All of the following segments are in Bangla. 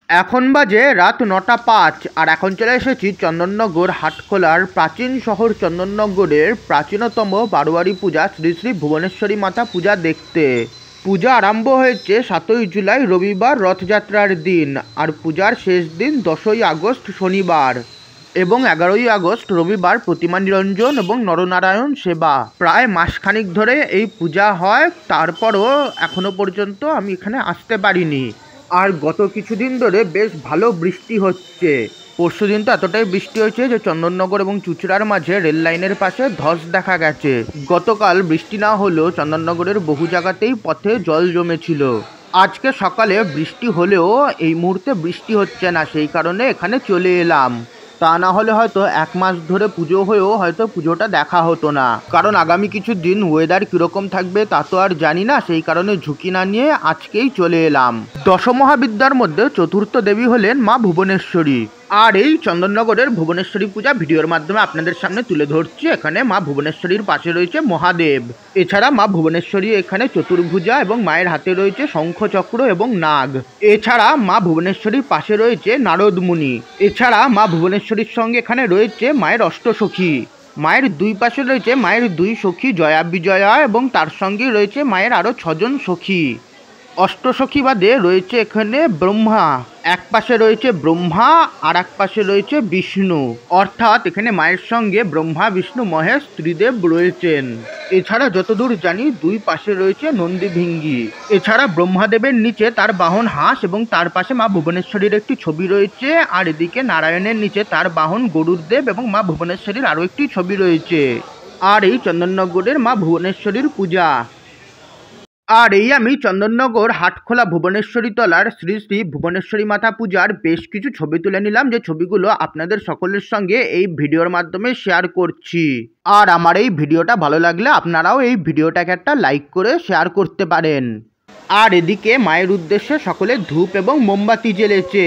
এখন বাজে রাত 9:05 আর এখন চলে এসেছি চন্দননগর হাটখোলার প্রাচীন শহর চন্দননগরের প্রাচীনতম বারোয়ারি পূজা শ্রী শ্রী ভুবনেশ্বরী মাতা পূজা দেখতে। পূজা আরম্ভ হয়েছে 7ই জুলাই রবিবার রথযাত্রার দিন, আর পূজার শেষ দিন 10ই আগস্ট শনিবার এবং 11ই আগস্ট রবিবার প্রতিমা নিরঞ্জন এবং নরনারায়ণ সেবা। প্রায় মাসখানিক ধরে এই পূজা হয়, তারপরও এখনো পর্যন্ত আমি এখানে আসতে পারিনি। আর গত কিছুদিন ধরে বেশ ভালো বৃষ্টি হচ্ছে। পরশুদিন তো এতটাই বৃষ্টি হয়েছে যে চন্দননগর এবং চুঁচুড়ার মাঝে রেল লাইনের পাশে ধস দেখা গেছে। গতকাল বৃষ্টি না হলেও চন্দননগরের বহু জায়গাতেই পথে জল জমেছিল। আজকে সকালে বৃষ্টি হলেও এই মুহূর্তে বৃষ্টি হচ্ছে না, সেই কারণে এখানে চলে এলাম। তা না হলে হয়তো 1 মাস ধরে পুজো হয়েও হয়তো পুজোটা দেখা হতো না, কারণ আগামী কিছু দিন ওয়েদার কীরকম থাকবে তা তো আর জানি না, সেই কারণে ঝুঁকি না নিয়ে আজকেই চলে এলাম। দশমহাবিদ্যার মধ্যে চতুর্থ দেবী হলেন মা ভুবনেশ্বরী। আর এই চন্দননগরের ভুবনেশ্বরী পূজা ভিডিওর মাধ্যমে আপনাদের সামনে তুলে ধরছি। এখানে মা ভুবনেশ্বরীর পাশে রয়েছে মহাদেব। এছাড়া মা ভুবনেশ্বরী এখানে চতুর্ভুজা এবং মায়ের হাতে রয়েছে শঙ্খচক্র এবং নাগ। এছাড়া মা ভুবনেশ্বরীর পাশে রয়েছে নারদমুনি। এছাড়া মা ভুবনেশ্বরীর সঙ্গে এখানে রয়েছে মায়ের অষ্টসখী। মায়ের দুই পাশে রয়েছে মায়ের 2 সখী জয়া বিজয়া এবং তার সঙ্গে রয়েছে মায়ের আরও 6 জন সখী। অষ্টসখী বাদে রয়েছে এখানে ব্রহ্মা। এক পাশে রয়েছে ব্রহ্মা আর এক পাশে রয়েছে বিষ্ণু, অর্থাৎ এখানে মায়ের সঙ্গে ব্রহ্মা বিষ্ণু মহেশ ত্রিদেব রয়েছেন। এছাড়া যতদূর জানি 2 পাশে রয়েছে নন্দী ভিঙ্গি। এছাড়া ব্রহ্মাদেবের নিচে তার বাহন হাঁস এবং তার পাশে মা ভুবনেশ্বরীর একটি ছবি রয়েছে, আর এদিকে নারায়ণের নিচে তার বাহন গরুর দেব এবং মা ভুবনেশ্বরীর আরও একটি ছবি রয়েছে। আর এই চন্দননগরের মা ভুবনেশ্বরীর পূজা। আর এই আমি চন্দননগর হাটখোলা ভুবনেশ্বরী তলার শ্রী শ্রী ভুবনেশ্বরী মাতা পূজার বেশ কিছু ছবি তুলে নিলাম, যে ছবিগুলো আপনাদের সকলের সঙ্গে এই ভিডিওর মাধ্যমে শেয়ার করছি। আর আমার এই ভিডিওটা ভালো লাগলে আপনারাও এই ভিডিওটাকে একটা লাইক করে শেয়ার করতে পারেন। আর এদিকে মায়ের উদ্দেশ্যে সকলে ধূপ এবং মোমবাতি জ্বেলেছে।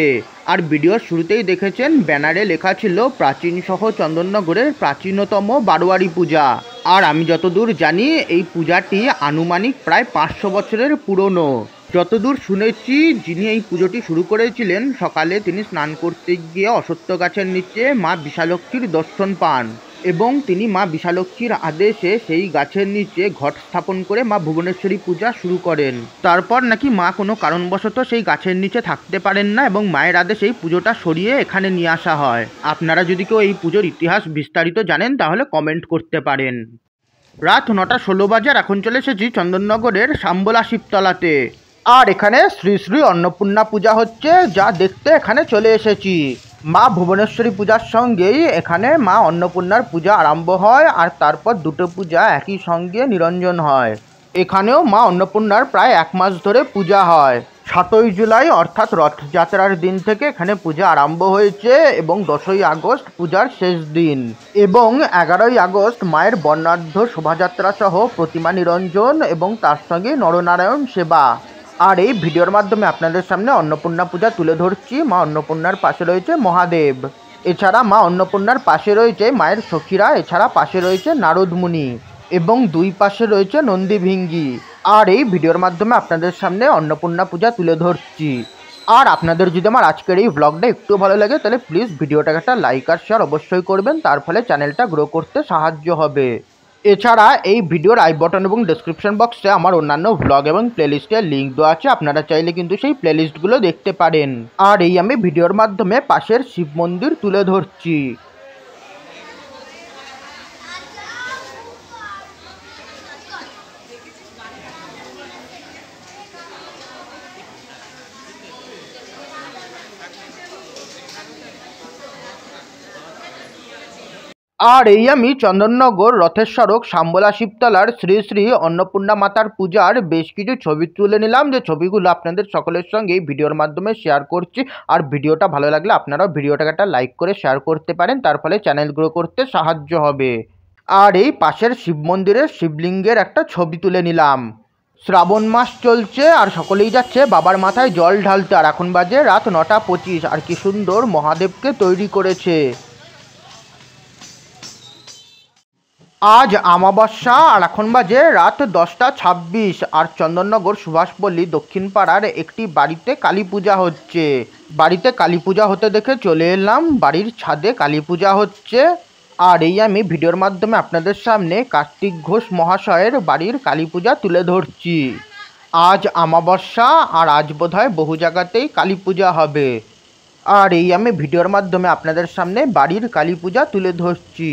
আর ভিডিওর শুরুতেই দেখেছেন ব্যানারে লেখা ছিল প্রাচীন সহ চন্দননগরের প্রাচীনতম বারোয়ারি পূজা। আর আমি যতদূর জানি এই পূজাটি আনুমানিক প্রায় 500 বছরের পুরনো। যতদূর শুনেছি যিনি এই পুজোটি শুরু করেছিলেন, সকালে তিনি স্নান করতে গিয়ে অশ্বত্থ গাছের নিচে মা বিশালক্ষীর দর্শন পান এবং তিনি মা বিশালক্ষীর আদেশে সেই গাছের নিচে ঘট স্থাপন করে মা ভুবনেশ্বরী পূজা শুরু করেন। তারপর নাকি মা কোনো কারণবশত সেই গাছের নিচে থাকতে পারেন না এবং মায়ের আদেশে এই পুজোটা সরিয়ে এখানে নিয়ে আসা হয়। আপনারা যদি কেউ এই পুজোর ইতিহাস বিস্তারিত জানেন তাহলে কমেন্ট করতে পারেন। রাত 9:16 বাজে আর এখন চলে এসেছি চন্দননগরের শাম্বলা শিবতলাতে। আর এখানে শ্রী শ্রী অন্নপূর্ণা পূজা হচ্ছে, যা দেখতে এখানে চলে এসেছি। মা ভুবনেশ্বরী পূজার সঙ্গেই এখানে মা অন্নপূর্ণার পূজা আরম্ভ হয়, আর তারপর দুটো পূজা একই সঙ্গে নিরঞ্জন হয়। এখানেও মা অন্নপূর্ণার প্রায় 1 মাস ধরে পূজা হয়। 7ই জুলাই অর্থাৎ রথযাত্রার দিন থেকে এখানে পূজা আরম্ভ হয়েছে এবং 10ই আগস্ট পূজার শেষ দিন এবং 11ই আগস্ট মায়ের বর্ণাঢ্য শোভাযাত্রা সহ প্রতিমা নিরঞ্জন এবং তার সঙ্গে নরনারায়ণ সেবা। আর এই ভিডিওর মাধ্যমে আপনাদের সামনে অন্নপূর্ণা পূজা তুলে ধরছি। মা অন্নপূর্ণার পাশে রয়েছে মহাদেব। এছাড়া মা অন্নপূর্ণার পাশে রয়েছে মায়ের সখীরা। এছাড়া পাশে রয়েছে নারদমুনি এবং 2 পাশে রয়েছে নন্দী ভিঙ্গি। আর এই ভিডিওর মাধ্যমে আপনাদের সামনে অন্নপূর্ণা পূজা তুলে ধরছি। আর আপনাদের যদি আমার আজকের এই ব্লগটা একটু ভালো লাগে তাহলে প্লিজ ভিডিওটাকে একটা লাইক আর শেয়ার অবশ্যই করবেন, তার ফলে চ্যানেলটা গ্রো করতে সাহায্য হবে। এছাড়া এই ভিডিওর আই বাটন এবং ডেসক্রিপশন বক্সে আমার অন্যান্য ব্লগ এবং প্লেলিস্টের লিঙ্ক দেওয়া আছে, আপনারা চাইলে কিন্তু সেই প্লেলিস্টগুলো দেখতে পারেন। আর এই আমি ভিডিওর মাধ্যমে পাশের শিব মন্দির তুলে ধরছি। আর এই আমি চন্দননগর রথের স্মারক শাম্বলা শিবতলার শ্রী শ্রী অন্নপূর্ণা মাতার পূজার বেশ কিছু ছবি তুলে নিলাম, যে ছবিগুলো আপনাদের সকলের সঙ্গে এই ভিডিওর মাধ্যমে শেয়ার করছি। আর ভিডিওটা ভালো লাগলে আপনারাও ভিডিওটাকে একটা লাইক করে শেয়ার করতে পারেন, তার ফলে চ্যানেল গ্রো করতে সাহায্য হবে। আর এই পাশের শিব মন্দিরের শিবলিঙ্গের একটা ছবি তুলে নিলাম। শ্রাবণ মাস চলছে আর সকলেই যাচ্ছে বাবার মাথায় জল ঢালতে। আর এখন বাজে রাত 9:25 আর কি সুন্দর মহাদেবকে তৈরি করেছে। আজ আমাবস্যা আর এখন বাজে রাত 10:26 আর চন্দননগর সুভাষপল্লী দক্ষিণ পাড়ার একটি বাড়িতে কালী পূজা হচ্ছে। বাড়িতে কালী পূজা হতে দেখে চলে এলাম। বাড়ির ছাদে কালী পূজা হচ্ছে আর এই আমি ভিডিওর মাধ্যমে আপনাদের সামনে কার্তিক ঘোষ মহাশয়ের বাড়ির কালী পূজা তুলে ধরছি। আজ আমাবস্যা আর আজ বোধহয় বহু জায়গাতেই কালী পূজা হবে আর এই আমি ভিডিওর মাধ্যমে আপনাদের সামনে বাড়ির কালী পূজা তুলে ধরছি।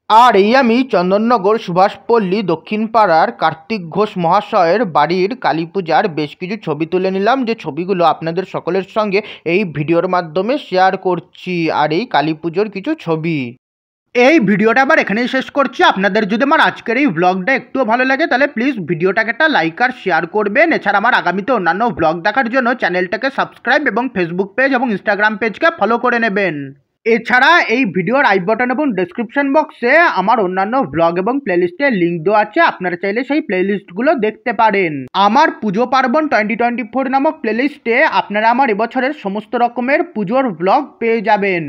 আর এই আমি চন্দননগর সুভাষপল্লী দক্ষিণ পাড়ার কার্তিক ঘোষ মহাশয়ের বাড়ির কালী পূজার বেশ কিছু ছবি তুলে নিলাম, যে ছবিগুলো আপনাদের সকলের সঙ্গে এই ভিডিওর মাধ্যমে শেয়ার করছি। আর এই কালী পুজোর কিছু ছবি, এই ভিডিওটা আবার এখানেই শেষ করছি। আপনাদের যদি আমার আজকের এই ব্লগটা একটুও ভালো লাগে তাহলে প্লিজ ভিডিওটাকে একটা লাইক আর শেয়ার করবেন। এছাড়া আমার আগামীতে অন্যান্য ব্লগ দেখার জন্য চ্যানেলটাকে সাবস্ক্রাইব এবং ফেসবুক পেজ এবং ইনস্টাগ্রাম পেজকে ফলো করে নেবেন। এছাড়া এই ভিডিওর আই বাটন এবং ডেসক্রিপশন বক্সে আমার অন্যান্য ব্লগ এবং প্লেলিস্টের লিঙ্ক দেওয়া আছে, আপনারা চাইলে সেই প্লেলিস্টগুলো দেখতে পারেন। আমার পুজো পার্বণ 2024 নামক প্লেলিস্টে আপনারা আমার এবছরের সমস্ত রকমের পুজোর ব্লগ পেয়ে যাবেন।